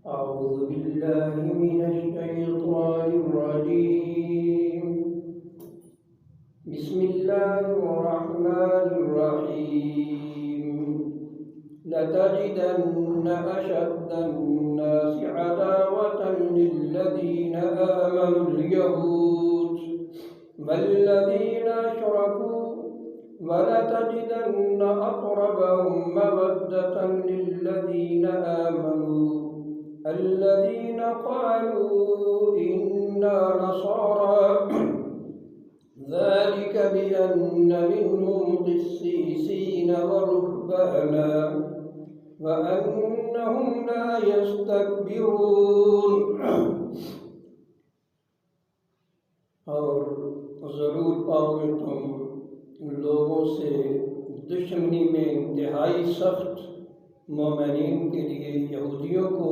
أعوذ بالله من الشيطان الرجيم. بسم الله الرحمن الرحيم. لتجدن أشد الناس عداوة للذين آمنوا اليهود والذين أشركوا ولتجدن أقربهم مودة للذين آمنوا الذين قالوا إنا نصارى ذلك بأن منهم قسيسين ورهبانا وأنهم لا يستكبرون. اور ضرور پاؤ گے تم لوگوں سے دشمنی میں انتہائی سخت مومنین کے لیے یہودیوں کو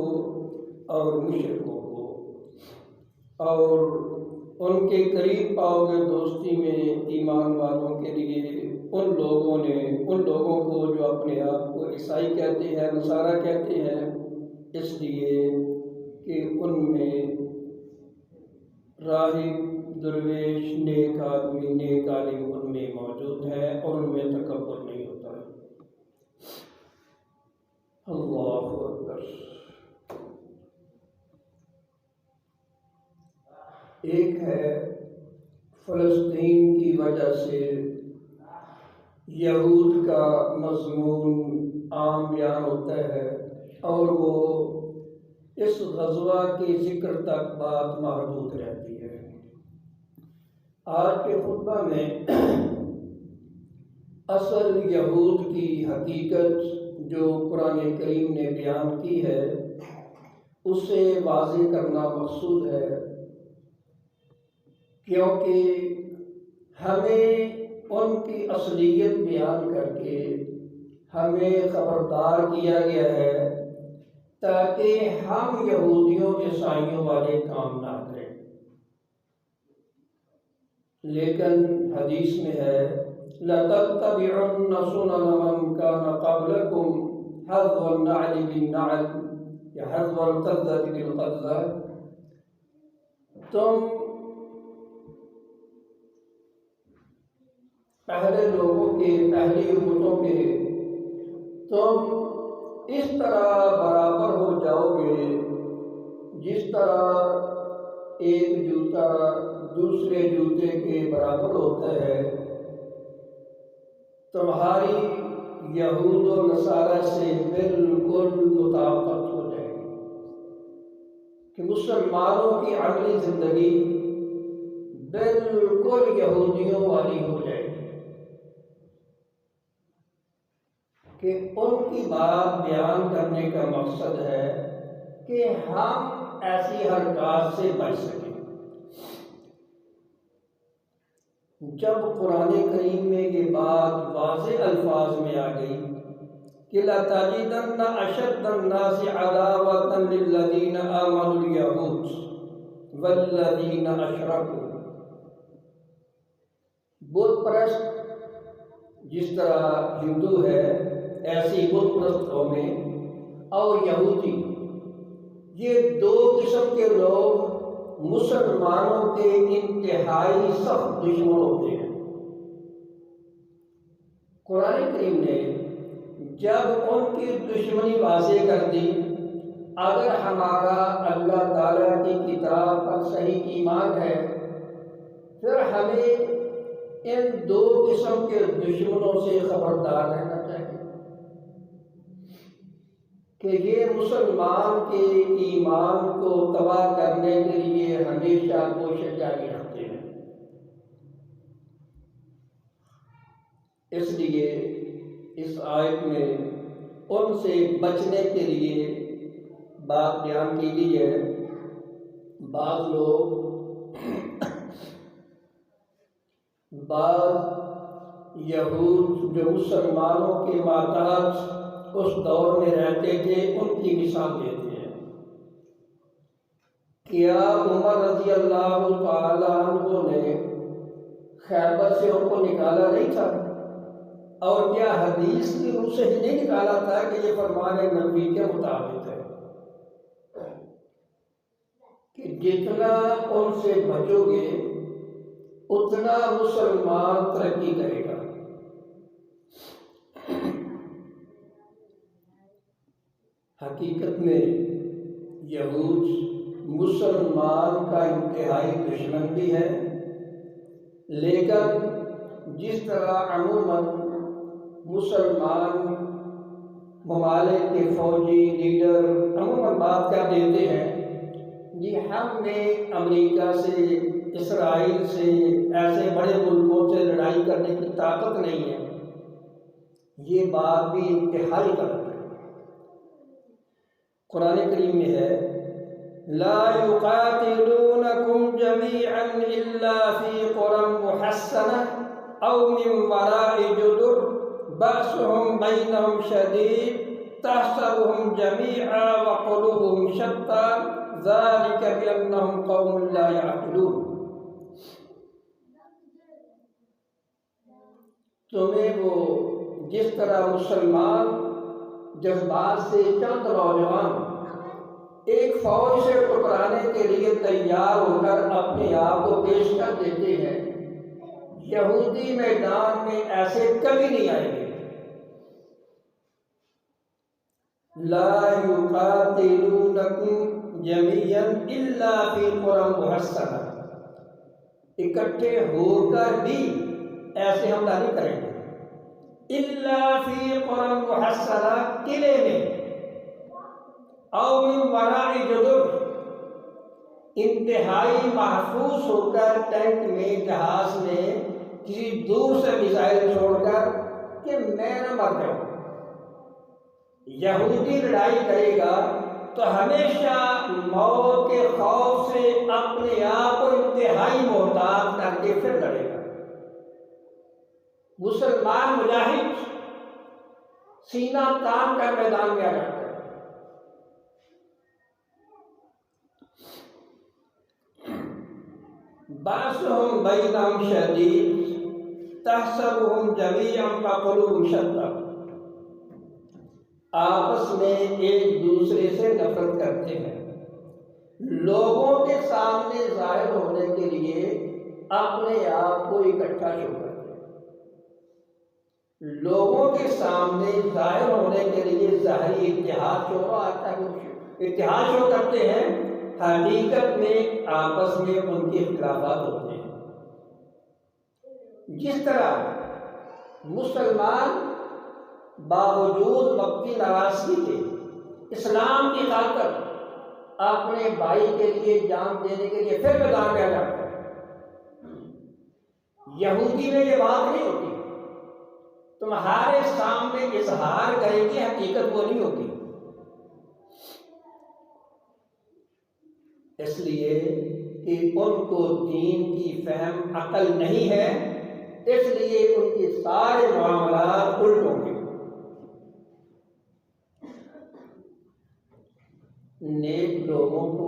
اور مشرکوں کو، اور ان کے قریب پاؤ گے دوستی میں ایمان والوں کے لیے ان لوگوں کو جو اپنے آپ کو عیسائی کہتے ہیں، نصارہ کہتے ہیں، اس لیے کہ ان میں راہب، درویش، نیک آدمی، نیک عالم ان میں موجود ہے اور ان میں تکبر نہیں ہوتا ہے. اللہ اکبر. ایک ہے فلسطین کی وجہ سے یہود کا مضمون عام بیان ہوتا ہے اور وہ اس غزوہ کے ذکر تک بات محدود رہتی ہے. آج کے خطبہ میں اصل یہود کی حقیقت جو قرآن کریم نے بیان کی ہے اسے واضح کرنا مقصود ہے، کیونکہ ہمیں ان کی اصلیت بیان کر کے ہمیں خبردار کیا گیا ہے تاکہ ہم یہودیوں عیسائیوں والے کام نہ کریں. لیکن حدیث میں ہے لَتَتَّبِعُنَّ سُنَنَ مَنْ كَانَ قَبْلَكُمْ حَذْوَ النَّعْلِ بِالنَّعْلِ یا حَذْوَ الْقَذَّةِ بِالْقَذَّةِ. تم پہلے لوگوں کے، پہلی امتوں کے تم اس طرح برابر ہو جاؤ گے جس طرح ایک جوتا دوسرے جوتے کے برابر ہوتا ہے. تمہاری یہود و نصارہ سے بالکل مطابقت ہو جائے گی کہ مسلمانوں کی عملی زندگی بالکل یہودیوں والی ہو جائے گی کہ ان کی بات بیان کرنے کا مقصد ہے کہ ہم ایسی حرکات سے بچ سکیں. جب قرآن کریم میں یہ بات واضح الفاظ میں آ گئی کہ لَتَجِدَنَّ أَشَدَّ النَّاسِ عَدَاوَةً لِلَّذِينَ آمَنُوا الْيَهُودَ وَالَّذِينَ أَشْرَكُوا، بت پرست جس طرح ہندو ہے ایسی بت پرست قومیں اور یہودی، یہ دو قسم کے لوگ مسلمانوں کے انتہائی سخت دشمن ہوتے ہیں. قرآن کریم نے جب ان کی دشمنی واضح کر دی، اگر ہمارا اللہ تعالیٰ کی کتاب پر صحیح ایمان ہے پھر ہمیں ان دو قسم کے دشمنوں سے خبردار رہنا چاہیے کہ یہ مسلمان کے ایمان کو تباہ کرنے کے لیے ہمیشہ کوشش جاری رکھتے ہیں. اس لیے اس آیت میں ان سے بچنے کے لیے بات بیان کی گئی ہے. بعض یہود جو مسلمانوں کے ماتحت اس دور میں رہتے تھے ان کی مثال دیتے ہیں. کیا عمر رضی اللہ تعالیٰ عنہ نے خیبر سے ان کو نکالا نہیں تھا؟ اور کیا حدیث کی روح سے ہی نہیں نکالا تھا کہ یہ فرمان نبی کے مطابق ہے؟ جتنا ان سے بچو گے اتنا مسلمان ترقی کرے گا۔ حقیقت میں یہود مسلمان کا انتہائی دشمن بھی ہے، لیکن جس طرح عموماً مسلمان ممالک کے فوجی لیڈر عموماً بات کر دیتے ہیں جی ہم نے امریکہ سے، اسرائیل سے، ایسے بڑے ملکوں سے لڑائی کرنے کی طاقت نہیں ہے، یہ بات بھی انتہائی غلط ہے۔ قرآن کریم میں ہے لا يقاتلونكم جميعا الا في قرى محصنة او من وراء جدر بأسهم بينهم شديد تحسبهم جميعا وقلوبهم شتى ذلك بأنهم قوم لا يعقلون۔ تمہیں وہ جس طرح مسلمان جذبات سے چند نوجوان ایک فوج سے ٹکرانے کے لیے تیار ہو کر اپنے آپ کو پیش کر دیتے ہیں، یہودی میدان میں ایسے کبھی نہیں آئیں گے۔ لا يقاتلونكم جميعا الا في قرى محصنة، اکٹھے ہو کر بھی ایسے حملہ نہیں کریں گے۔ الا فی قرى محصنة، قلعے میں، او من وراء جدر، انتہائی محفوظ ہو کر ٹینک میں، جہاز میں، کسی دور سے میزائل چھوڑ کر کہ میں نہ مر جاؤں۔ یہودی لڑائی کرے گا تو ہمیشہ موت کے خوف سے اپنے آپ کو انتہائی محتاط کر کے پھر لڑے گا۔ مسلمان مجاہد سینہ تان کر میدان میں آ جاتا ہے۔ بأسهم بینہم شدید تحسبهم جمیعا وقلوبهم شتیٰ، آپس میں ایک دوسرے سے نفرت کرتے ہیں، لوگوں کے سامنے ظاہر ہونے کے لیے اپنے آپ کو اکٹھا شو کرتے ہیں، لوگوں کے سامنے ظاہر ہونے کے لیے ظاہری اتحاد شو آتا ہے، اتحاد شو کرتے ہیں، حقیقت میں آپس میں ان کے اختلافات ہوتے ہیں۔ جس طرح مسلمان باوجود وقتی ناراضگی کے اسلام کی خاطر اپنے بھائی کے لیے جان دینے کے لیے پھر میدان میں آ جاتا ہے، یہودی میں یہ بات نہیں ہوتی، تمہارے سامنے اظہار کریں گے، حقیقت وہ نہیں ہوتی۔ اس لیے کہ ان کو دین کی فہم عقل نہیں ہے، اس لیے ان کے سارے معاملات الٹ ہوں گے۔ نیک لوگوں کو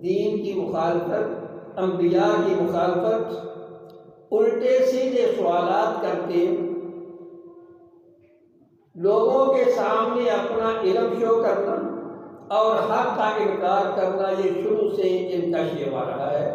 دین کی مخالفت، انبیاء کی مخالفت، الٹے سیدھے سوالات کر کے لوگوں کے سامنے اپنا علم شو کرنا اور حق کا انکار کرنا، یہ شروع سے ان کا شیوا رہا ہے۔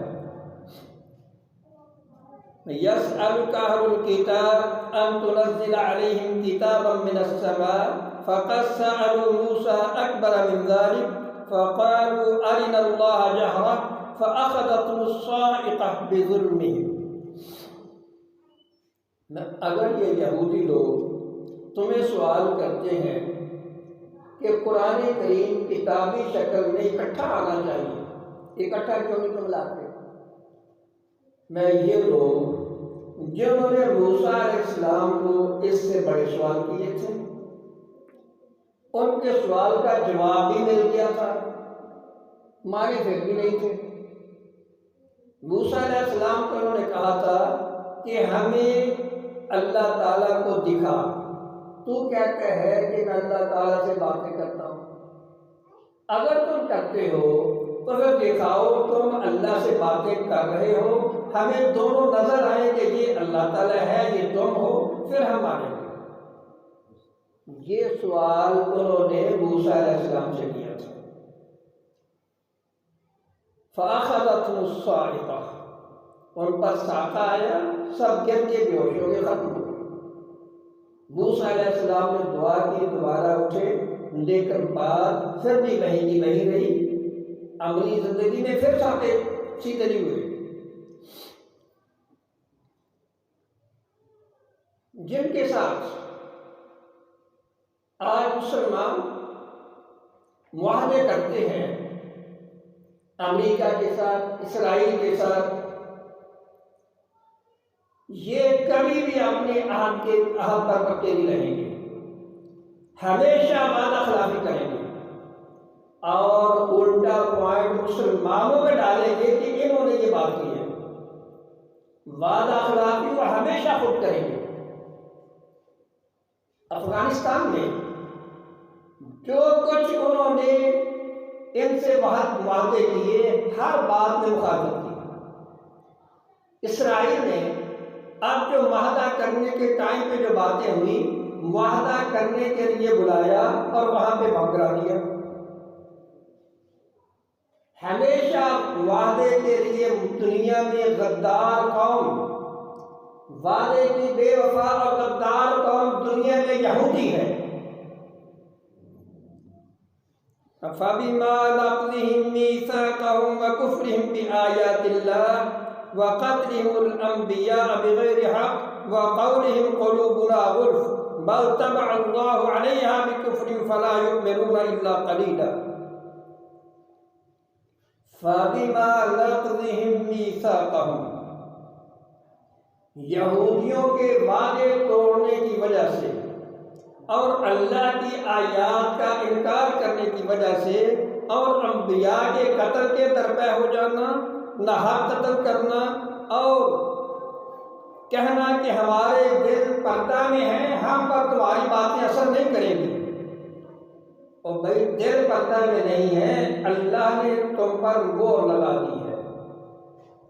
يسألك أهل الكتاب أن تنزل عليهم كتابا من السماء فقد سألوا موسى أكبر من ذلك فقالوا أرنا الله جهرة فأخذتهم الصاعقة بظلمهم۔ اگر یہ یہودی لوگ تمہیں سوال کرتے ہیں کہ قرآن کریم کتابی شکل میں اکٹھا آنا چاہیے، اکٹھا کیوں نہیں تم لاتے؟ میں یہ لوگ جنہوں نے موسیٰ علیہ السلام کو اس سے بڑے سوال کیے تھے، ان کے سوال کا جواب بھی مل گیا تھا، مانے پھر بھی نہیں تھے۔ موسیٰ علیہ السلام کو انہوں نے کہا تھا کہ ہمیں اللہ تعالیٰ کو دکھا، تو کہتا ہے کہ میں اللہ تعالیٰ سے باتیں کرتا ہوں، اگر تم کرتے ہو تو پھر دکھاؤ تم اللہ سے باتیں کر رہے ہو، ہمیں دونوں نظر آئیں کہ یہ اللہ تعالیٰ ہے، یہ تم ہو، پھر ہم مانیں گے۔ یہ سوال انہوں نے موسیٰ علیہ السلام سے کیا تھا۔ فَأَخَذَتْهُمُ الصَّاعِقَةُ، ان پر صاعقہ آیا، سب گر کے بے ہوش ہو گئے، ختم ہو گئے۔ موسیٰ علیہ السلام نے دعا کی، دوبارہ اٹھے، لیکن بات پھر بھی وہی کی وہی رہی، عملی زندگی میں پھر سانپے سیدھے نہیں ہوئے۔ جن کے ساتھ آج مسلمان معاہدے کرتے ہیں، امریکہ کے ساتھ، اسرائیل کے ساتھ، یہ کبھی بھی اپنے عہد پر پکے نہیں رہیں گے، ہمیشہ وعدہ خلافی کریں گے اور الٹا پوائنٹ مسلمانوں میں ڈالیں گے کہ انہوں نے یہ بات کی ہے۔ وعدہ خلافی وہ ہمیشہ خود کریں گے۔ افغانستان میں جو کچھ انہوں نے ان سے معاہدے کیے، ہر بات میں مخالفت کی۔ اسرائیل نے اب جو معاہدہ کرنے کے ٹائم پہ جو باتیں ہوئی، معاہدہ کرنے کے لیے بلایا اور وہاں پہ بم گرا دیا۔ ہمیشہ وعدے کے لیے دنیا میں غدار قوم، وعدے کی بے وفا اور غدار قوم دنیا میں یہودی ہے۔ فَبِمَا نَقْضِهِمْ مِيثَاقَهُمْ وَكُفْرِهِمْ بِآيَاتِ اللَّهِ وَقَتْلِهِمُ الْأَنْبِيَاءَ بِغَيْرِ حَقٍّ وَقَوْلِهِمْ قُلُوبُنَا غُلْفٌ بَلْ طَبَعَ اللَّهُ عَلَيْهَا بِكُفْرِهِمْ فَلَا يُؤْمِنُونَ إِلَّا قَلِيلًا۔ فَبِمَا نَقْضِهِمْ مِيثَاقَهُمْ، یہودیوں کے وعدے توڑنے کی وجہ سے اور اللہ کی آیات کا انکار کرنے کی وجہ سے اور انبیاء کے قتل کے درپے ہو جانا، ناحق قتل کرنا اور کہنا کہ ہمارے دل پردہ میں ہیں، ہم پر تمہاری باتیں اثر نہیں کریں گی۔ اور بھائی دل پردہ میں نہیں ہے، اللہ نے تم پر مہر لگا دی ہے۔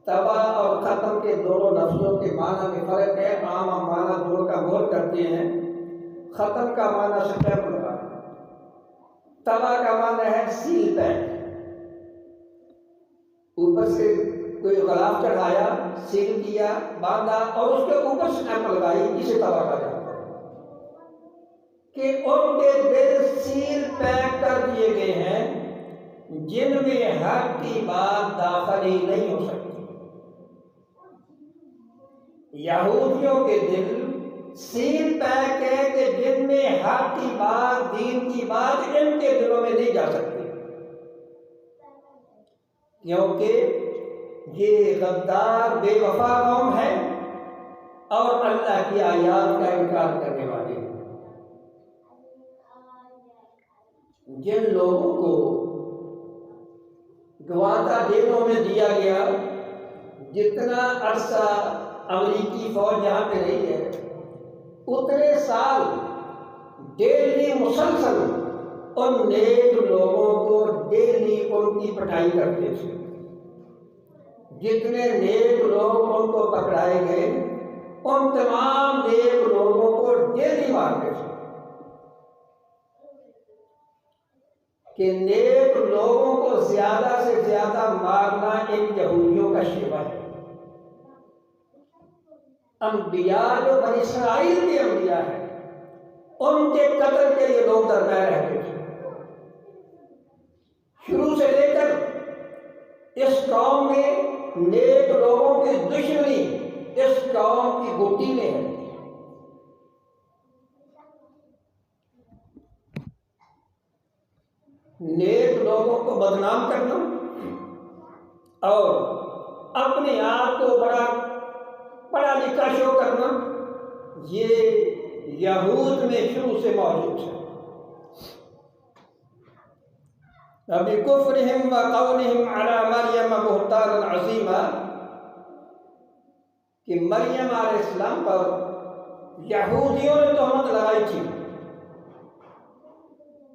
تباہ اور ختم کے دونوں لفظوں کے معنی میں فرق ہے۔ عام معنی دونوں کا غور کرتے ہیں۔ ختم کا معنی سٹیمپ لگا، تباہ کا معنی ہے سیل پیک، اوپر سے کوئی غلاف چڑھایا، سیل کیا، باندھا اور اس کے اوپر سٹیمپ لگائی، اسے تباہ کہا جاتا ہے۔ کہ ان کے دل سیل پیک کر دیے گئے ہیں جن میں حق کی بات داخل ہی نہیں ہو سکتی۔ یہودیوں کے دل سیل پیک ہے کہ جن میں حق کی بات، دین کی بات ان کے دلوں میں نہیں جا سکتی، کیونکہ یہ غدار بے وفا قوم ہے اور اللہ کی آیات کا انکار کرنے والے ہیں۔ جن لوگوں کو گوانتا جیلوں میں دیا گیا، جتنا عرصہ امریکی فوج یہاں پہ رہی ہے، اتنے سال ڈیلی مسلسل ان نیک لوگوں کو ڈیلی ان کی پٹائی کرتے تھے۔ جتنے نیک لوگ ان کو پکڑائے گئے، ان تمام نیک لوگوں کو ڈیلی مارتے تھے۔ کہ نیک لوگوں کو زیادہ سے زیادہ مارنا ان یہودیوں کا شیوا ہے۔ انبیاء جو بنی اسرائیل کے انبیاء ہیں، ان کے قتل کے لیے لوگ درپے رہتے تھے۔ شروع سے لے کر اس قوم میں نیک لوگوں کی دشمنی اس قوم کی گھٹی میں ہے۔ نیک لوگوں کو بدنام کرنا اور اپنے آپ کو بڑا پڑھا لکھا شو کرنا، یہ یہود میں شروع سے موجود ہے۔ بِكُفْرِهِمْ وَقَوْلِهِمْ عَلَى مَرْيَمَ بُهْتَانًا عَظِيمًا، کہ مریم علیہ السلام پر یہودیوں نے تہمت لگائی تھی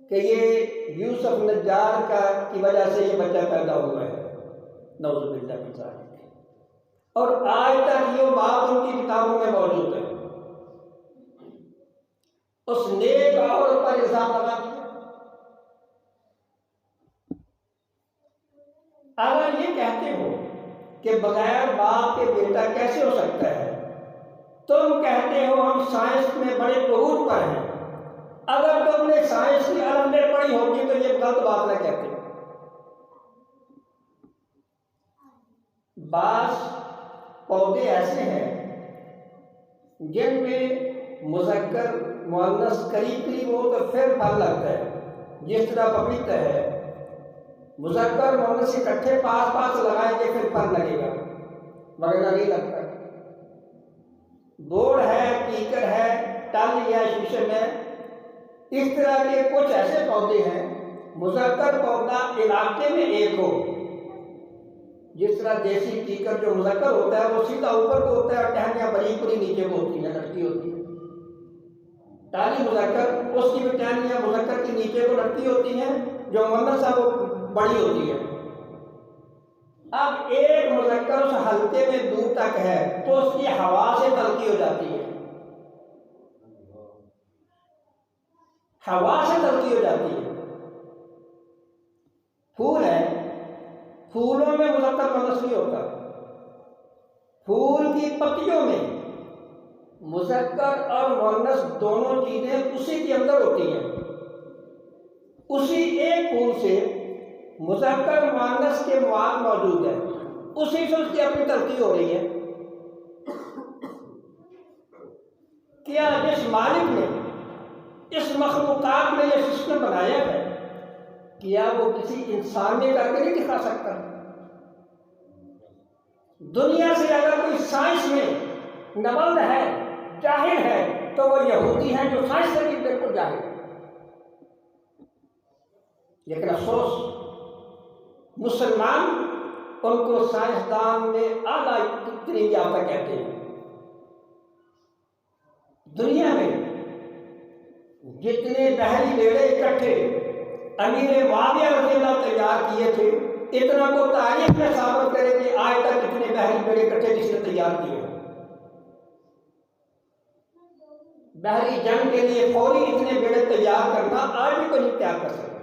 کہ یہ یوسف نجار کی وجہ سے یہ بچہ پیدا ہوا ہے، نعوذ باللہ من ذالک۔ اور آج تک یہ بات ان کی کتابوں میں موجود ہے۔ اس نیک عورت پر الزام لگا دیا۔ اگر یہ کہ بغیر باپ کے بیٹا کیسے ہو سکتا ہے؟ تم کہتے ہو ہم سائنس میں بڑے عروج پر ہیں، اگر تم نے سائنس کی علمیں پڑھی ہوگی تو یہ غلط بات نہ کہتے۔ بعض پودے ایسے ہیں جن میں مذکر مؤنث قریب قریب ہو تو پھر پھل لگتا ہے، جس طرح پپیتا ہے، مذکر مؤنث اکٹھے پاس پاس لگائیں گے پھر پھل لگے گا، وغیرہ نہیں لگتا۔ بوڑ ہے، کیکر ہے، ٹل یا شیشم ہے، اس طرح کے کچھ ایسے پودے ہیں مذکر پودا علاقے میں ایک ہو، جس طرح دیسی کیکر جو مذکر ہوتا ہے وہ سیدھا اوپر کو ہوتا ہے اور ٹہنیاں بریک بریک نیچے کو ہوتی ہیں، لٹکی ہوتی ہیں۔ ٹالی مذکر، اس کی بھی ٹہنیاں مذکر کی نیچے کو لٹکی ہوتی ہیں، جو مؤنث ہے وہ بڑی ہوتی ہے۔ اب ایک مذکر اس حلقے میں دور تک ہے تو اس کی ہوا سے تلقی ہو جاتی ہے، ہوا سے تلقی ہو جاتی ہے۔ پھول ہے، پھولوں میں مذکر مؤنث نہیں ہوتا، پھول کی پتیوں میں مذکر اور مؤنث دونوں چیزیں اسی کے اندر ہوتی ہیں۔ اسی ایک پھول سے مذکر مؤنث کے مواد موجود ہیں، اسی سے اس کی اپنی تلقی ہو رہی ہے۔ کیا جس مالک نے اس مخلوقات میں یہ سسٹم بنایا ہے، کیا وہ کسی انسان میں کر کے نہیں دکھا سکتا؟ دنیا سے اگر کوئی سائنس میں نبلد ہے، جاہل ہے، تو وہ یہودی ہیں جو سائنس سے بھی بالکل جاہل ہے۔ لیکن افسوس مسلمان ان کو سائنسدان میں اعلیٰ ترین یافتہ کہتے ہیں۔ دنیا میں جتنے بحری بیڑے اکٹھے امیر معاویہ رضی اللہ تیار کیے تھے، اتنا کو تاریخ میں ثابت کرے کہ آج تک اتنے بحری بیڑے اکٹھے کسی نے تیار کیے۔ بحری جنگ کے لیے فوری اتنے بیڑے تیار کرنا آج بھی کوئی نہیں تیار کر سکتا۔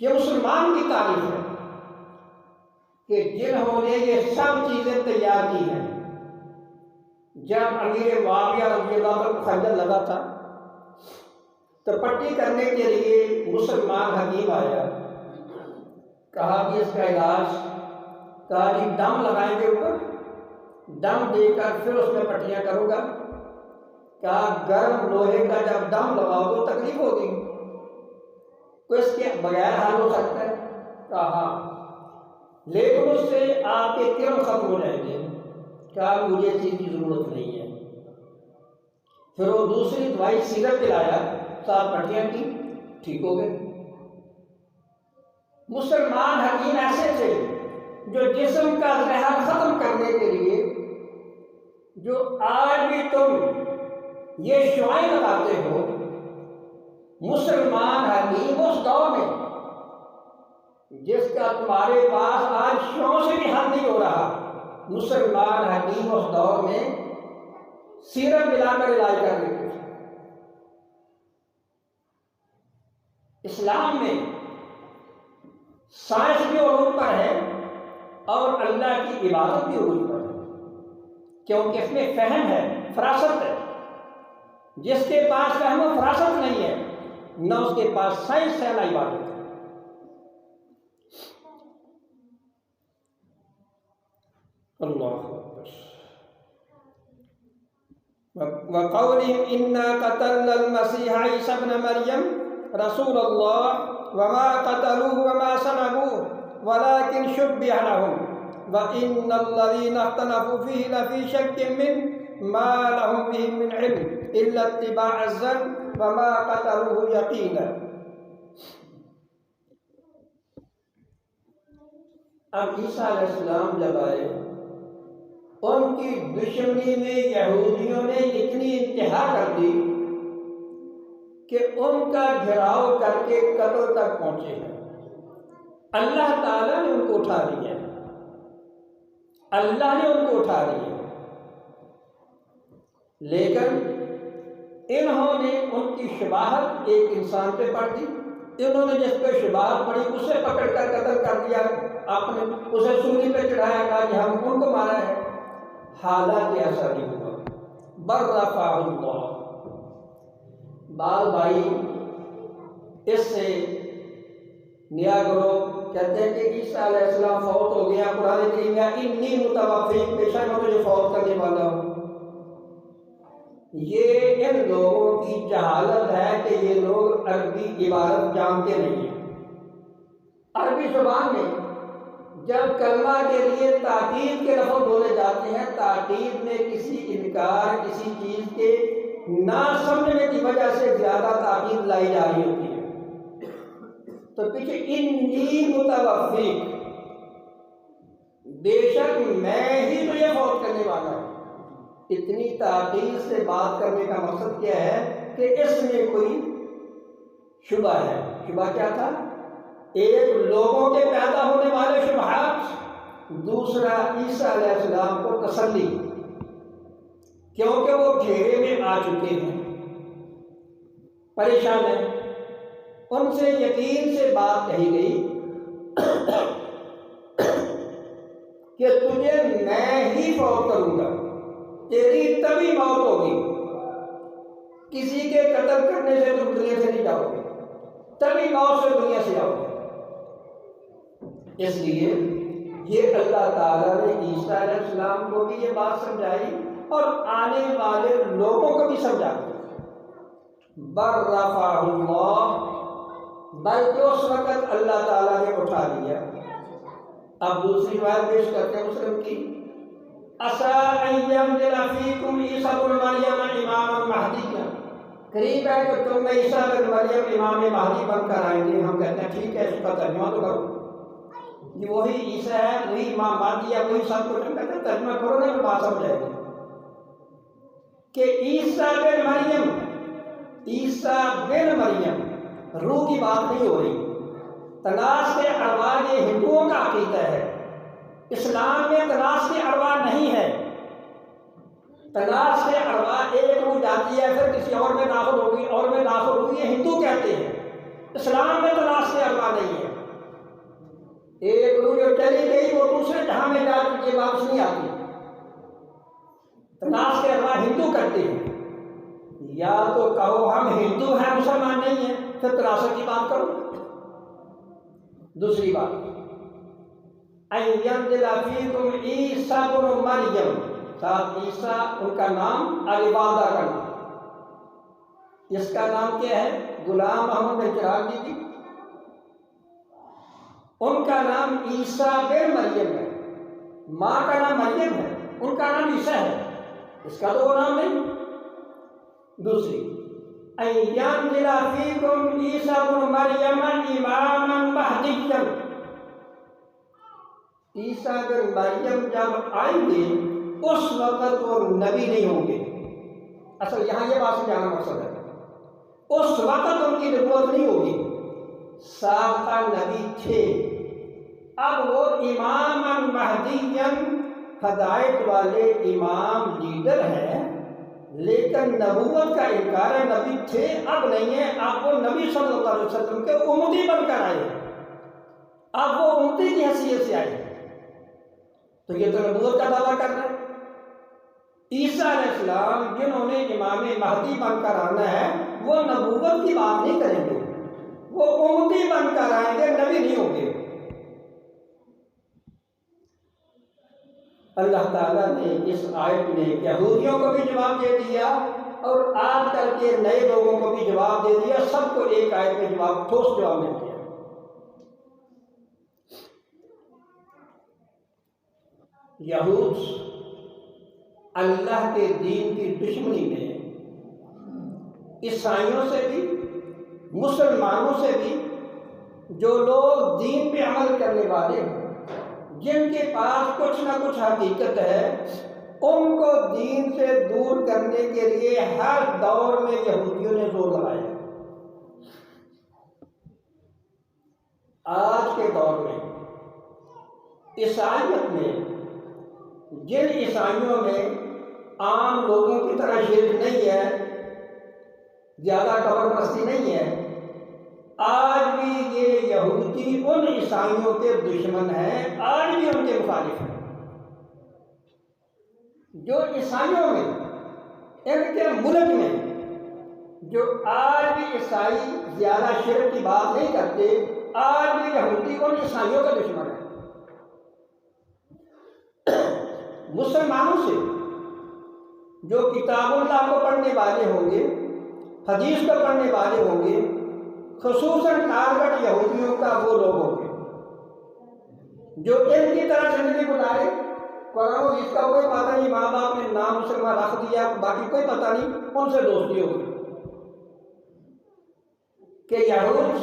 یہ مسلمان کی تاریخ ہے کہ جنہوں نے یہ سب چیزیں تیار کی ہیں۔ جب امیر معاویہ رضی اللہ عنہ کو خنجر لگا تھا تو پٹی کرنے کے لیے مسلمان حکیم آیا، کہا کہ اس کا علاج، کہا کہ دم لگائیں گے اوپر، دم دے کر پھر اس میں پٹیاں کروں گا۔ کہا گرم لوہے کا جب دم لگاؤ تو تکلیف ہوگی، تو اس کے بغیر حل ہو سکتا ہے؟ کہا ہاں، لیکن اس سے آپ کے کرم ختم ہو جائیں گے۔ کہا مجھے اس چیز کی ضرورت نہیں ہے۔ پھر وہ دوسری دوائی سیرپ پلایا، 7 پٹیاں کی، ٹھیک ہو گئے۔ مسلمان حکیم ایسے تھے جو جسم کا زہر ختم کرنے کے لیے، جو آج بھی تم یہ شعائیں لگاتے ہو، مسلمان حکیم اس دور میں جس کا تمہارے پاس آج شعوں سے بھی حل نہیں ہو رہا، مسلمان حکیم اس دور میں سیرپ ملا کر علاج کر لیتے تھے۔ اسلام میں سائنس بھی عروج پر ہے اور اللہ کی عبادت بھی عروج پر ہے، کیونکہ اس میں فہم ہے، فراست ہے۔ جس کے پاس فہم و فراست نہیں ہے، نہ اس کے پاس سائنس ہے، نہ عبادت ہے۔ اللہ اکبر۔ وَقَوْلِهِمْ إِنَّا قَتَلْنَا الْمَسِيحَ عِيسَى ابْنَ مَرْيَمَ رَسُولَ اللَّهِ وَمَا قَتَلُوهُ وَمَا صَلَبُوهُ وَلَكِنْ شُبِّهَ لَهُمْ وَإِنَّ الَّذِينَ اخْتَلَفُوا فِيهِ لَفِي شَكٍّ مِّنْهُ مَا لَهُم بِهِ مِنْ عِلْمٍ إِلَّا اتِّبَاعَ الظَّنِّ وَمَا قَتَلُوهُ يَقِينًا۔ اب عیسیٰ علیہ السلام جب آئے، ان کی دشمنی میں یہودیوں نے اتنی انتہا کر دی کہ ان کا گھیراؤ کر کے قتل تک پہنچے ہیں۔ اللہ تعالیٰ نے ان کو اٹھا لیا، اللہ نے ان کو اٹھا لیا، لیکن انہوں نے ان کی شباہت ایک انسان پہ پڑ دی انہوں نے جس پہ شبہات پڑی اسے پکڑ کر قتل کر دیا، آپ نے اسے سولی پہ چڑھایا، کہا کہ ہم ان کو مارا ہے، حالانکہ ایسا نہیں ہوا۔ بل رفعہ اللہ۔ بعض بھائی اس سے نیا گروہ کہتے ہیں کہ عیسیٰ علیہ السلام فوت ہو گیا، قرآن کریم میں انی متوفیک، بے شک میں تجھے فوت کرنے والا ہوں۔ یہ ان لوگوں کی جہالت ہے کہ یہ لوگ عربی عبارت جانتے نہیں ہیں۔ عربی زبان میں جب کلمہ کے لیے تاکید کے لفظ بولے جاتے ہیں، تاکید میں کسی انکار، کسی چیز کے نہ سمجھنے کی وجہ سے زیادہ تاکید لائی جا رہی ہوتی ہے، تو پیچھے انی متوفیک، بے شک میں ہی تجھے فوت کرنے والا ہوں۔ اتنی تاکید سے بات کرنے کا مقصد کیا ہے کہ اس میں کوئی شبہ ہے۔ شبہ کیا تھا؟ ایک لوگوں کے پیدا ہونے والے شبہات، دوسرا عیسیٰ علیہ السلام کو تسلی، کیونکہ وہ گھیرے میں آ چکے ہیں، پریشان ہیں، ان سے یقین سے بات کہی گئی کہ تجھے میں ہی فوت کروں گا، تیری تبھی موت ہوگی، کسی کے قتل کرنے سے تم دنیا سے نہیں جاؤ گے، تبھی موت سے دنیا سے جاؤ گے۔ اس لیے یہ اللہ تعالیٰ نے عیسیٰ علیہ السلام کو بھی یہ بات سمجھائی اور آنے والے لوگوں کو بھی سمجھا بل رفعہ اللہ، بلکہ اس وقت اللہ تعالیٰ نے اٹھا لیا۔ اب دوسری بات پیش کرتے ہیں مسلم کی، عَسَىٰ أَن يَنزِلَ فِيكُمْ عِیسیٰ ابْنُ مَرْیَمَ إِمَامًا مَہْدِیًّا، قریب ہے کہ تم میں عیسیٰ بن مریم امام مہدی بن کر آئیں گے۔ ہم کہتے ہیں ٹھیک ہے، اس کا ترجمہ تو کرو، یہ وہی عیسیٰ ہے، وہی امام مہدی ہے، وہی سب کچھ، ہم کہتے ہیں ترجمہ کرو، نہیں بات سمجھ جائے گی کہ عیسیٰ بن مریم، عیسیٰ بن مریم، روح کی بات نہیں ہو رہی۔ تناس کے ارواح یہ ہندوؤں کا عقیدہ ہے، اسلام میں تناس کے ارواح نہیں ہے۔ تناس کے ارواح ایک روح جاتی ہے، پھر کسی اور میں داخل ہوگی، اور میں داخل ہوگی، یہ ہندو کہتے ہیں۔ اسلام میں تناس کے ارواح نہیں ہے، ایک روح جو چلی گئی وہ دوسرے جہاں میں جا کے واپس نہیں آتی۔ تناس کے ارواح ہندو کرتے ہیں، یا تو کہو ہم ہندو ہیں، مسلمان نہیں ہیں، پھر تناسخ کی بات کرو۔ دوسری بات، أَن يَنزِلَ فِيكُمْ عِیسیٰ ابْنُ مَرْیَم، ساتھ عیسیٰ ان کا نام العبادہ کا نام، اس کا نام کیا ہے؟ غلام محمد بن چراغ جی تھی، ان کا نام عیسیٰ بن مریم ہے، ماں کا نام مریم ہے، ان کا نام عیسیٰ ہے، اس کا تو وہ نام نہیں۔ دوسری، أَن يَنزِلَ فِيكُمْ عِیسیٰ ابْنُ مَرْیَمَ إِمَامًا مَہْدِیًّا، عیسیٰ بن مریم جب آئیں گے اس وقت وہ نبی نہیں ہوں گے۔ اصل یہاں یہ بات سمجھانا مقصد ہے، اس وقت ان کی نبوت نہیں ہوگی، سابقہ نبی تھے، اب وہ امام مہدیًا، ہدایت والے امام لیڈر ہیں، لیکن نبوت کا انکار ہے، نبی تھے اب نہیں ہے، اب وہ نبی صلی اللہ علیہ وسلم کے امتی بن کر آئے ہیں، اب وہ امتی کی حیثیت سے آئے ہیں، تو یہ تو نبوت کا دعویٰ کر رہے ہیں۔ عیسیٰ علیہ السلام جنہوں نے امام مہدی بن کر آنا ہے وہ نبوت کی بات نہیں کریں گے، وہ امتی بن کر آئیں گے، نبی نہیں ہوں گے۔ اللہ تعالیٰ نے اس آیت میں یہودیوں کو بھی جواب دے دیا اور آج کل کے نئے لوگوں کو بھی جواب دے دیا، سب کو ایک آیت میں جواب، ٹھوس جواب مل گیا۔ یہود اللہ کے دین کی دشمنی میں عیسائیوں سے بھی، مسلمانوں سے بھی، جو لوگ دین پہ عمل کرنے والے ہیں، جن کے پاس کچھ نہ کچھ حقیقت ہے، ان کو دین سے دور کرنے کے لیے ہر دور میں یہودیوں نے زور لگایا۔ آج کے دور میں عیسائیت میں جن عیسائیوں میں عام لوگوں کی طرح شرک نہیں ہے، زیادہ قبر پرستی نہیں ہے، آج بھی یہ یہودی ان عیسائیوں کے دشمن ہیں، آج بھی ان کے مخالف ہیں۔ جو عیسائیوں میں، ان کے ملک میں جو آج بھی عیسائی زیادہ شرک کی بات نہیں کرتے، آج بھی یہودی ان عیسائیوں کا دشمن ہے۔ مسلمانوں سے جو کتاب اللہ کو پڑھنے والے ہوں گے، حدیث کو پڑھنے والے ہوں گے، خصوصاً ٹارگٹ یہودیوں کا وہ لوگ ہوں گے جو ان کی طرح زندگی گزارے، قرآن و حدیث کا کوئی پتہ نہیں، ماں باپ نے نام مسلمان رکھ دیا، باقی کوئی پتہ نہیں، ان سے دوستی ہوگی۔ کہ یہود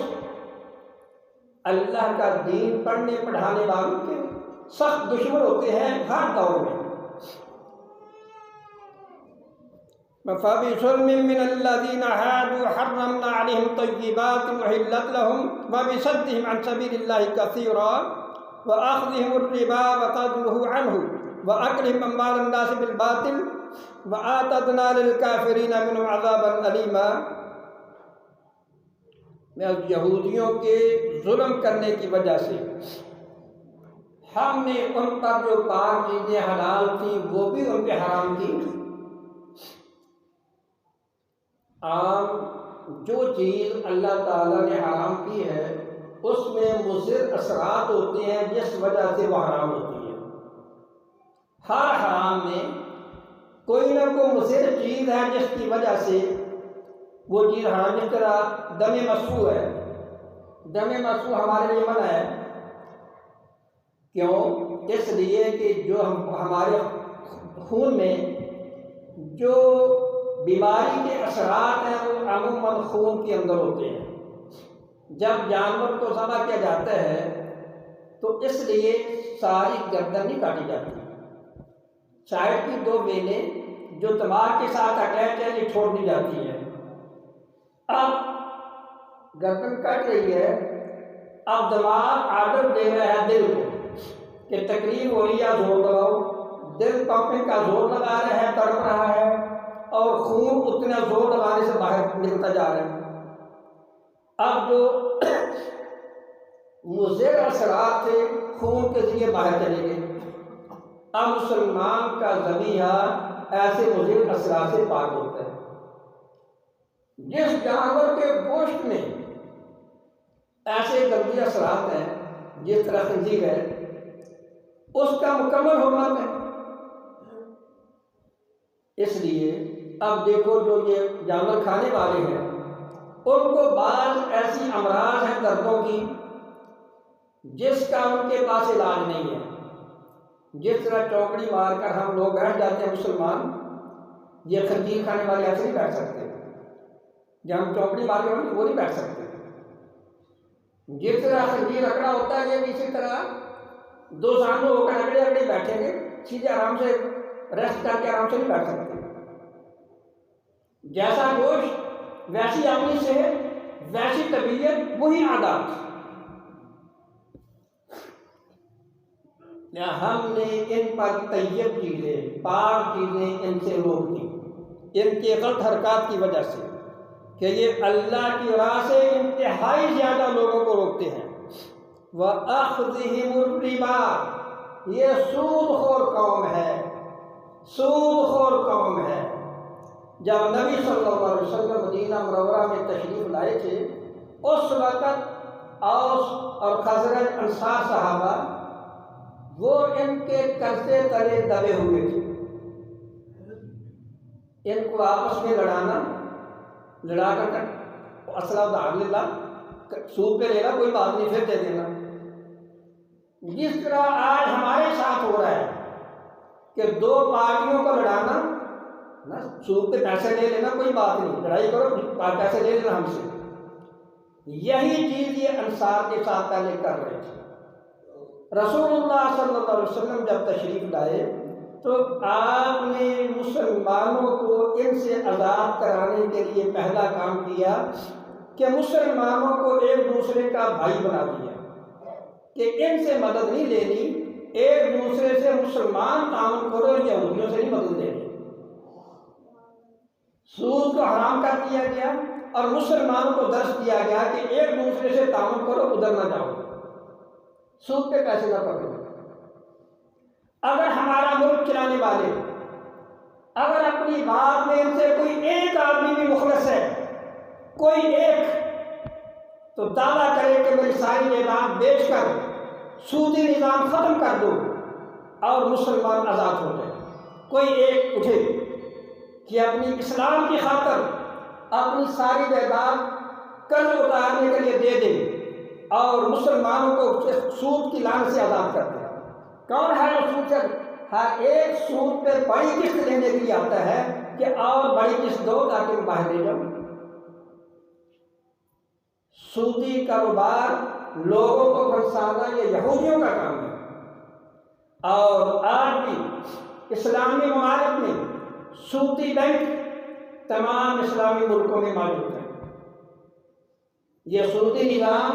اللہ کا دین پڑھنے پڑھانے والوں کے سخت دشمن ہوتے ہیں ہر دور میں۔ فَبِظُلْمٍ مِّنَ الَّذِينَ هَادُوا حَرَّمْنَا عَلَيْهِمْ طَيِّبَاتٍ أُحِلَّتْ لَهُمْ وَبِصَدِّهِمْ عَن سَبِيلِ اللَّهِ كَثِيرًا وَأَخْذِهِمُ الرِّبَا وَقَدْ عَنْهُ وَأَكْلِهِمْ أَمْوَالَ النَّاسِ بِالْبَاطِلِ وَأَعْتَدْنَا لِلْكَافِرِينَ مِنْهُمْ عَذَابًا أَلِيمًا۔ یہودیوں کے ظلم کرنے کی وجہ سے ہم نے ان پر جو پاک چیزیں حلال تھیں وہ بھی ان پہ حرام کی۔ عام جو چیز اللہ تعالیٰ نے حرام کی ہے اس میں مضر اثرات ہوتے ہیں جس وجہ سے وہ حرام ہوتی ہے۔ ہر حرام میں کوئی نہ کوئی مضر چیز ہے جس کی وجہ سے وہ چیز حرام۔ جس طرح دم مسفوح ہے، دم مسفوح ہمارے لیے منع ہے۔ کیوں؟ اس لیے کہ جو ہمارے خون میں جو بیماری کے اثرات ہیں وہ عموماً خون کے اندر ہوتے ہیں۔ جب جانور کو ذبح کیا جاتا ہے تو اس لیے ساری گردن نہیں کاٹی جاتی، سائڈ کی دو وینیں جو دماغ کے ساتھ اٹیچ ہے یہ چھوڑ دی جاتی ہے۔ اب گردن کٹ رہی ہے، اب دماغ آرڈر دے رہا ہے دل کو کہ تکلیف ہو رہی ہے، زور لگاؤ۔ دل پمپنگ کا زور لگا رہا ہے، تڑپ رہا ہے، اور خون اتنا زور لگانے سے باہر نکلتا جا رہا ہے۔ اب جو مضر اثرات تھے خون کے ذریعے باہر چلے گئے۔ اب مسلمان کا ذبیحہ ایسے مضر اثرات سے پاک ہوتا ہے۔ جس جانور کے گوشت میں ایسے گندے اثرات ہیں جس طرح خنزیر ہے، اس کا مکمل حرمت ہے۔ اس لیے اب دیکھو جو یہ جانور کھانے والے ہیں ان کو بعض ایسی امراض ہیں دردوں کی جس کا ان کے پاس علاج نہیں ہے۔ جس طرح چوکڑی مار کر ہم لوگ بیٹھ جاتے ہیں مسلمان، یہ خنزیر کھانے والے ایسے نہیں بیٹھ سکتے، جب ہم چوکڑی مار کے وہ نہیں بیٹھ سکتے۔ جس طرح خنزیر اکڑا ہوتا ہے یہ اسی طرح دو زانو ہو کر اکڑے اکڑے بیٹھیں گے، سیدھے آرام سے ریسٹ کر کے آرام سے نہیں بیٹھ سکتے۔ جیسا گوشت ویسی اپنی صحت، ویسی طبیعت، وہی عادات۔ ہم نے ان پر طیب چیزیں، پاک چیزیں ان سے روک دی ان کے غلط حرکات کی وجہ سے، کہ یہ اللہ کی راہ سے انتہائی زیادہ لوگوں کو روکتے ہیں۔ وَأَخْذِهِمُ الرِّبَا، یہ سود خور قوم ہے، سود خور قوم ہے۔ جب نبی صلی اللہ علیہ وسلم مدینہ منورہ میں تشریف لائے تھے اس وقت اوس اور خزرج انصار صحابہ وہ ان کے قرضے تلے دبے ہوئے تھے۔ ان کو آپس میں لڑا کر اسلحہ ادھار لے لا، سود پہ لے لا، کوئی بات نہیں، پھر دے دینا۔ جس طرح آج ہمارے ساتھ ہو رہا ہے کہ دو پارٹیوں کو لڑانا، سود پہ پیسے لے لینا، کوئی بات نہیں، لڑائی کرو، پیسے لے لینا ہم سے۔ یہی چیز یہ انصار کے ساتھ پہلے کر رہے تھے۔ رسول اللہ صلی اللہ علیہ وسلم جب تشریف لائے تو آپ نے مسلمانوں کو ان سے آزاد کرانے کے لیے پہلا کام کیا کہ مسلمانوں کو ایک دوسرے کا بھائی بنا دیا، کہ ان سے مدد نہیں لینی، ایک دوسرے سے مسلمان تعاون کرو، یہودیوں سے نہیں مدد لینی۔ سود کو حرام کر دیا گیا، اور مسلمانوں کو درس دیا گیا کہ ایک دوسرے سے تعاون کرو، ادھر نہ جاؤ، سود پہ پیسے نہ پکڑو۔ اگر ہمارا ملک چلانے والے اگر اپنی بات میں ان سے کوئی ایک آدمی بھی مخلص ہے، کوئی ایک، تو دعویٰ کرے کہ میری ساری جائیداد بیچ کر سودی نظام ختم کر دو اور مسلمان آزاد ہو جائے۔ کوئی ایک اٹھے کہ اپنی اسلام کی خاطر اپنی ساری جائیداد قرض اتارنے کے لیے دے دے اور مسلمانوں کو سود کی لعنت سے آزاد کر دے۔ کون ہے وہ سود سے؟ ہر ایک سود پہ بڑی قسط لینے کے لیے آتا ہے کہ اور بڑی قسط دو تاکہ وہ باہر لے جاؤ۔ سودی کاروبار لوگوں کو پھنسانا یہ یہودیوں کا کام ہے، اور آج بھی اسلامی ممالک میں سودی بینک تمام اسلامی ملکوں میں موجود ہیں۔ یہ سودی نظام،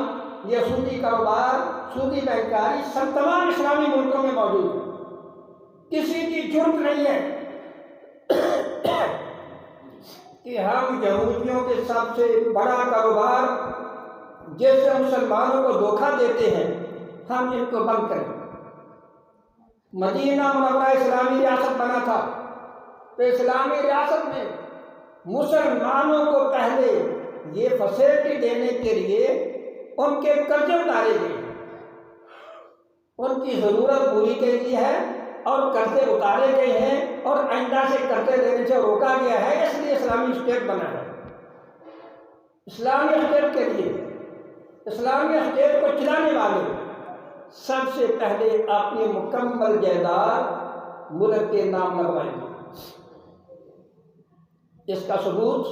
یہ سودی کاروبار، سودی بینکاری سب تمام اسلامی ملکوں میں موجود ہے۔ کسی کی جرت نہیں ہے کہ ہم یہودیوں کے سب سے بڑا کاروبار جس سے مسلمانوں کو دھوکہ دیتے ہیں ہم ان کو بند کریں۔ مدینہ منورہ اسلامی ریاست بنا تھا، تو اسلامی ریاست میں مسلمانوں کو پہلے یہ فیسلٹی دینے کے لیے ان کے قرضے اتارے گئے، ان کی ضرورت پوری کے لیے ہے اور قرضے اتارے گئے ہیں اور آئندہ سے قرضے لینے سے روکا گیا ہے۔ اس لیے اسلامی اسٹیٹ بنا ہے۔ اسلامی اسٹیٹ کے لیے، اسلامی اسٹیٹ کو چلانے والے سب سے پہلے اپنی مکمل جائیداد ملک کے نام لگوائیں گے۔ اس کا ثبوت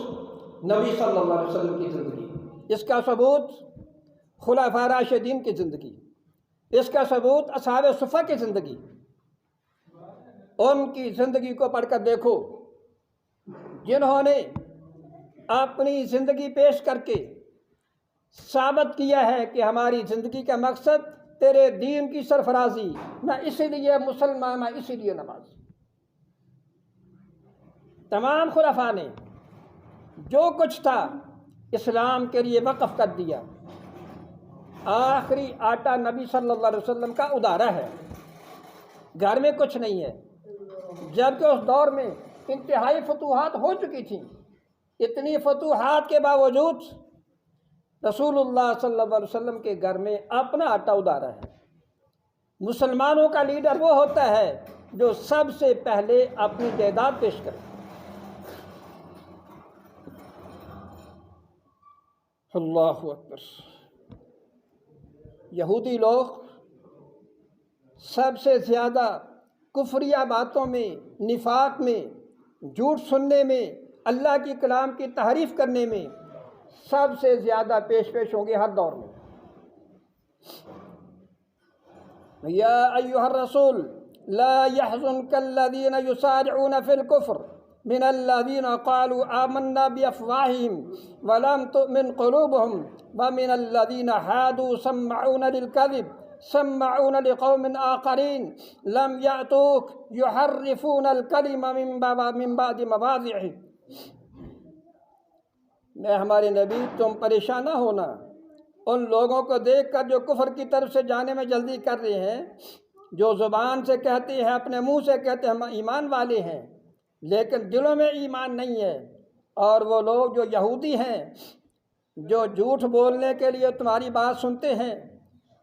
نبی صلی اللہ علیہ وسلم کی زندگی، اس کا ثبوت خلفاء راشدین کی زندگی، اس کا ثبوت اصحاب صفہ کی زندگی۔ ان کی زندگی کو پڑھ کر دیکھو، جنہوں نے اپنی زندگی پیش کر کے ثابت کیا ہے کہ ہماری زندگی کا مقصد تیرے دین کی سرفرازی، میں اسی لیے مسلمان، میں اسی لیے نماز۔ تمام خلفاء نے جو کچھ تھا اسلام کے لیے وقف کر دیا۔ آخری آٹا نبی صلی اللہ علیہ وسلم کا ادارہ ہے، گھر میں کچھ نہیں ہے، جبکہ اس دور میں انتہائی فتوحات ہو چکی تھیں۔ اتنی فتوحات کے باوجود رسول اللہ صلی اللہ علیہ وسلم کے گھر میں اپنا آٹا ادارا ہے۔ مسلمانوں کا لیڈر وہ ہوتا ہے جو سب سے پہلے اپنی جائیداد پیش کرے۔ اللہ اکبر۔ یہودی لوگ سب سے زیادہ کفریہ باتوں میں، نفاق میں، جھوٹ سننے میں، اللہ کی کلام کی تحریف کرنے میں سب سے زیادہ پیش ہوں گے ہر دور میں۔ یا ایھا الرسول لا يحزنك الذين يسارعون في الكفر من الذين قالوا آمنا بأفواههم ولم تؤمن قلوبهم ومن الذين هادوا سماعون للكذب سماعون لقوم آخرين لم يأتوك يحرفون الكلم من بعد مواضعه۔ میں ہمارے نبی تم پریشان نہ ہونا ان لوگوں کو دیکھ کر جو کفر کی طرف سے جانے میں جلدی کر رہے ہیں، جو زبان سے کہتے ہیں، اپنے منہ سے کہتے ہیں ہم ایمان والے ہیں، لیکن دلوں میں ایمان نہیں ہے۔ اور وہ لوگ جو یہودی ہیں، جو جھوٹ بولنے کے لیے تمہاری بات سنتے ہیں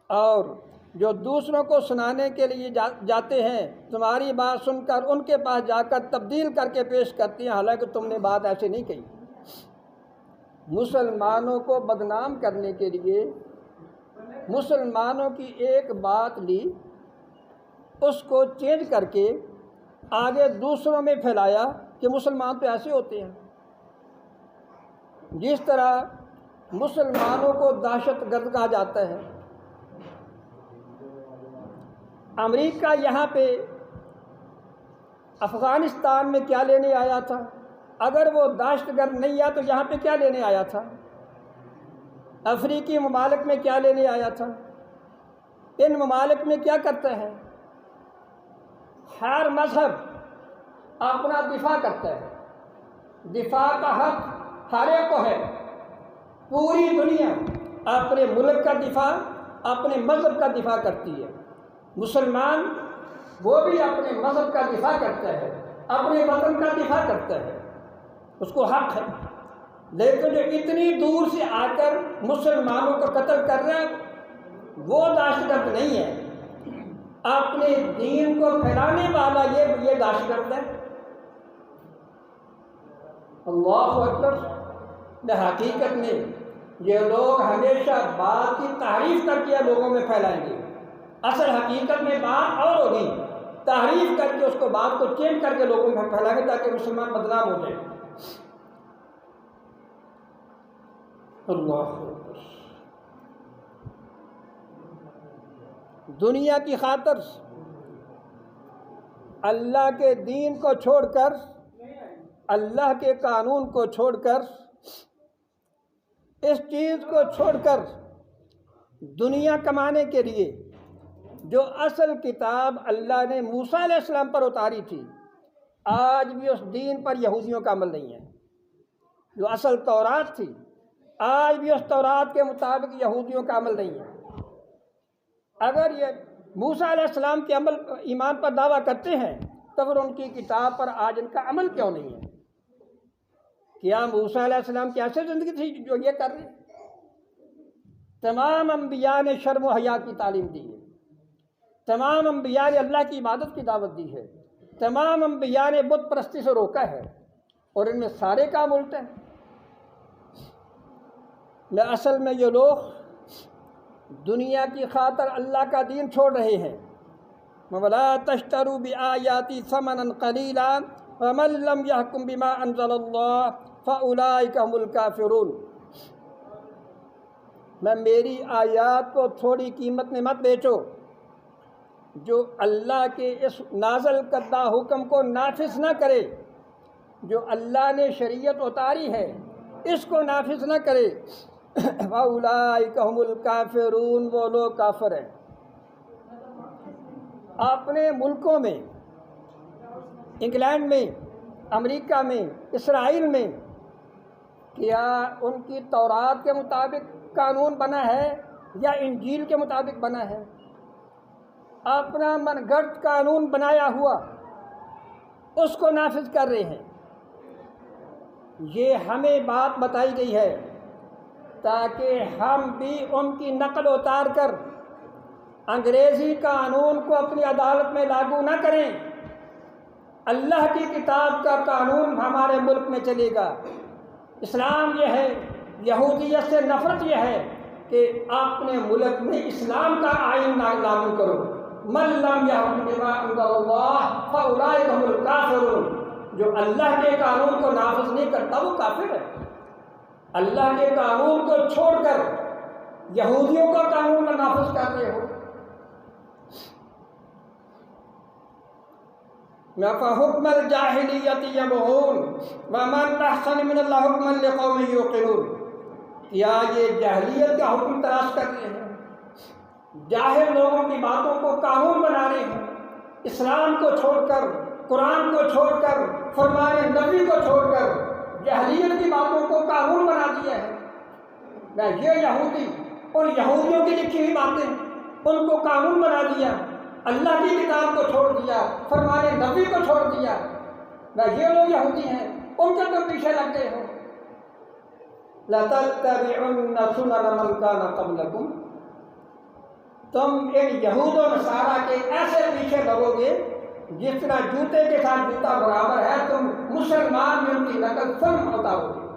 اور جو دوسروں کو سنانے کے لیے جاتے ہیں، تمہاری بات سن کر ان کے پاس جا کر تبدیل کر کے پیش کرتی ہیں، حالانکہ تم نے بات ایسے نہیں کہی۔ مسلمانوں کو بدنام کرنے کے لیے مسلمانوں کی ایک بات لی، اس کو چینج کر کے آگے دوسروں میں پھیلایا کہ مسلمان تو ایسے ہوتے ہیں۔ جس طرح مسلمانوں کو دہشت گرد کہا جاتا ہے، امریکہ یہاں پہ افغانستان میں کیا لینے آیا تھا؟ اگر وہ دہشت گرد نہیں آیا تو یہاں پہ کیا لینے آیا تھا؟ افریقی ممالک میں کیا لینے آیا تھا؟ ان ممالک میں کیا کرتا ہے؟ ہر مذہب اپنا دفاع کرتا ہے، دفاع کا حق ہر ایک کو ہے، پوری دنیا اپنے ملک کا دفاع، اپنے مذہب کا دفاع کرتی ہے۔ مسلمان وہ بھی اپنے مذہب کا دفاع کرتا ہے، اپنے وطن کا دفاع کرتا ہے، اس کو حق ہے۔ لیکن جو اتنی دور سے آ کر مسلمانوں کو قتل کر رہا ہے وہ دہشت گرد نہیں ہے، اپنے دین کو پھیلانے والا یہ دہشت گرد ہے۔ اللہ اکبر۔ حقیقت میں یہ لوگ ہمیشہ بات کی تعریف کر کے لوگوں میں پھیلائیں گے، اصل حقیقت میں بات اور ہوگی، تعریف کر کے اس کو بات کو چینج کر کے لوگوں میں پھیلائیں گے تاکہ مسلمان بدنام ہو جائے۔ اللہ اکبر۔ دنیا کی خاطر اللہ کے دین کو چھوڑ کر، اللہ کے قانون کو چھوڑ کر، اس چیز کو چھوڑ کر دنیا کمانے کے لیے جو اصل کتاب اللہ نے موسیٰ علیہ السلام پر اتاری تھی، آج بھی اس دین پر یہودیوں کا عمل نہیں ہے۔ جو اصل تورات تھی، آج بھی اس تورات کے مطابق یہودیوں کا عمل نہیں ہے۔ اگر یہ موسیٰ علیہ السلام کے ایمان پر دعویٰ کرتے ہیں تو پھر ان کی کتاب پر آج ان کا عمل کیوں نہیں ہے؟ کیا موسیٰ علیہ السلام کی ایسی زندگی تھی جو یہ کر رہے؟ تمام انبیاء نے شرم و حیا کی تعلیم دی ہے، تمام انبیاء نے اللہ کی عبادت کی دعوت دی ہے، تمام انبیاء نے بت پرستی سے روکا ہے، اور ان میں سارے کام الٹے ہیں۔ اصل میں یہ لوگ دنیا کی خاطر اللہ کا دین چھوڑ رہے ہیں۔ وَلَا تَشْتَرُوا بِآيَاتِي ثَمَنًا قَلِيلًا وَمَن لَّمْ يَحْكُم بِمَا أَنزَلَ اللَّهُ فَأُولَٰئِكَ هُمُ الْكَافِرُونَ۔ میں میری آیات کو تھوڑی قیمت میں مت بیچو، جو اللہ کے اس نازل کردہ حکم کو نافذ نہ کرے، جو اللہ نے شریعت اتاری ہے اس کو نافذ نہ کرے، فَأُولَٰئِكَ هُمُ الْكَافِرُونَ، وہ لوگ کافر ہیں۔ اپنے ملکوں میں، انگلینڈ میں، امریکہ میں، اسرائیل میں، کیا ان کی تورات کے مطابق قانون بنا ہے یا انجیل کے مطابق بنا ہے؟ اپنا من گھڑت قانون بنایا ہوا اس کو نافذ کر رہے ہیں۔ یہ ہمیں بات بتائی گئی ہے تاکہ ہم بھی ان کی نقل اتار کر انگریزی قانون کو اپنی عدالت میں لاگو نہ کریں۔ اللہ کی کتاب کا قانون ہمارے ملک میں چلے گا۔ اسلام یہ ہے، یہودیت سے نفرت یہ ہے کہ اپنے ملک میں اسلام کا آئین لاگو کرو۔ مَن لَّمْ يَحْكُم بِمَا أَنزَلَ اللَّهُ فَأُولَٰئِكَ هُمُ الْكَافِرُونَ۔ جو اللہ کے قانون کو نافذ نہیں کرتا وہ کافر ہے۔ اللہ کے قانون کو چھوڑ کر یہودیوں کا قانون نافذ کر رہے ہو۔ فَحُكْمَ الْجَاهِلِيَّةِ يَبْغُونَ وَمَنْ أَحْسَنُ مِنَ اللَّهِ حُكْمًا لِقَوْمٍ يُوقِنُونَ۔ کیا یہ جاہلیت کا حکم تلاش کر رہے ہیں؟ جاہل لوگوں کی باتوں کو قانون بنا رہے ہیں، اسلام کو چھوڑ کر، قرآن کو چھوڑ کر، فرمان نبی کو چھوڑ کر جاہلیت کی باتوں کو قانون بنا دیا ہے۔ نہ یہ یہودی اور یہودیوں کی لکھی ہوئی باتیں ان کو قانون بنا دیا، اللہ کی کتاب کو چھوڑ دیا، فرمان نبی کو چھوڑ دیا۔ نہ یہ لوگ یہودی ہیں، ان کے تم پیچھے لگ گئے ہو۔ لَتَتَّبِعُنَّ سُنَنَ مَن كَانَ قَبْلَكُمْ، تم ان یہود و نصارہ کے ایسے پیچھے لگو گے جس طرح جوتے کے ساتھ جوتا برابر ہے، تم مسلمان میں ان کی نقل فلم اتارو گے۔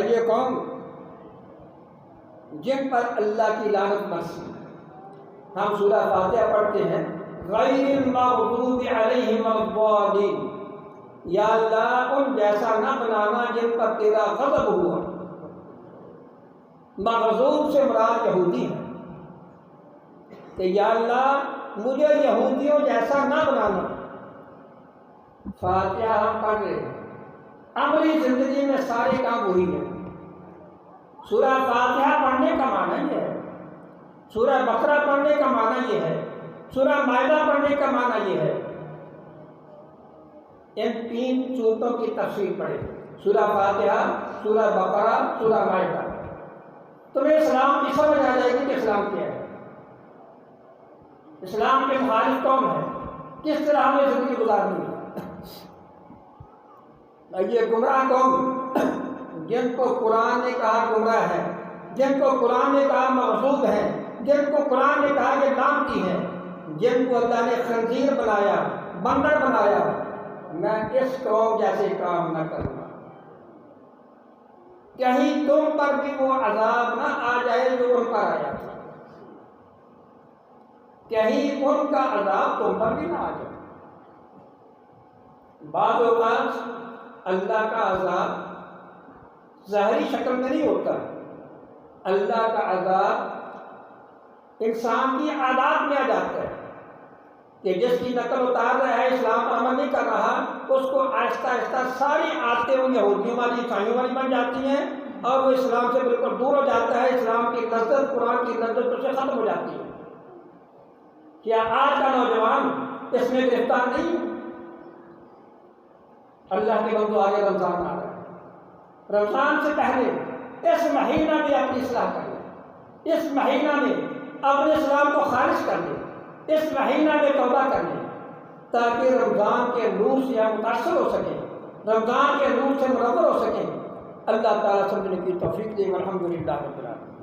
یہ قوم جن پر اللہ کی لعنت برسی۔ ہم سورہ فاتحہ پڑھتے ہیں، غیر المغضوب علیہم الضالین، یا اللہ ان جیسا نہ بنانا جن پر تیرا غضب ہوا۔ مغضوب سے مراد یہودی ہے کہ یا اللہ مجھے یہودیوں جیسا نہ بنانا۔ فاتحہ ہم پڑھ رہے ہیں، عملی زندگی میں سارے کام وہی ہیں۔ سورہ فاتحہ پڑھنے کا معنی یہ ہے، سورہ بقرہ پڑھنے کا معنی یہ ہے، سورہ مائدہ پڑھنے کا معنی یہ ہے۔ ان تین صورتوں کی تفسیر پڑھیں، سورہ فاتحہ، سورہ بقرہ، سورہ مائدہ، تمہیں اسلام کی سمجھ آ جائے گی کہ اسلام کیا ہے، اسلام کے مخالف کون ہے، کس طرح ہمیں زندگی گزارنی ہے۔ یہ گمراہ قوم جن کو قرآن نے کہا گمراہ ہے، جن کو قرآن نے کہا مغضوب ہے، جن کو قرآن نے کہا یہ لعنتی ہے، جن کو اللہ نے خنزیر بنایا، بندر بنایا، میں اس قوم جیسے کام نہ کروں گا۔ کہیں تم پر بھی وہ عذاب نہ آ جائے جو ان پر آیا تھا، کہیں ان کا عذاب تم پر بھی نہ آ جائے۔ بعض اوقات اللہ کا عذاب ظاہری شکل میں نہیں ہوتا، اللہ کا عذاب انسان کی عادات میں آ جاتا ہے کہ جس کی نقل اتار رہا ہے، اسلام پر عمل نہیں کر رہا، اس کو آہستہ آہستہ ساری عادتیں ان یہودیوں والی، عیسائیوں والی بن جاتی ہیں اور وہ اسلام سے بالکل دور ہو جاتا ہے، اسلام کی لذت، قرآن کی لذت اس سے ختم ہو جاتی ہے۔ کیا آج کا نوجوان اس میں گرفتار نہیں ہے؟ اللہ کے بندو، آگے رمضان آ رہا ہے، رمضان سے پہلے اس مہینہ میں اپنی اصلاح کر لیں، اس مہینہ میں اپنے اسلام کو خالص کر لیں، اس مہینہ میں توبہ کر لیں، تاکہ رمضان کے نور سے ہم متاثر ہو سکیں، رمضان کے نور سے منور ہو سکیں۔ اللہ تعالیٰ سمجھنے کی توفیق دے۔ الحمدللہ رب العالمین۔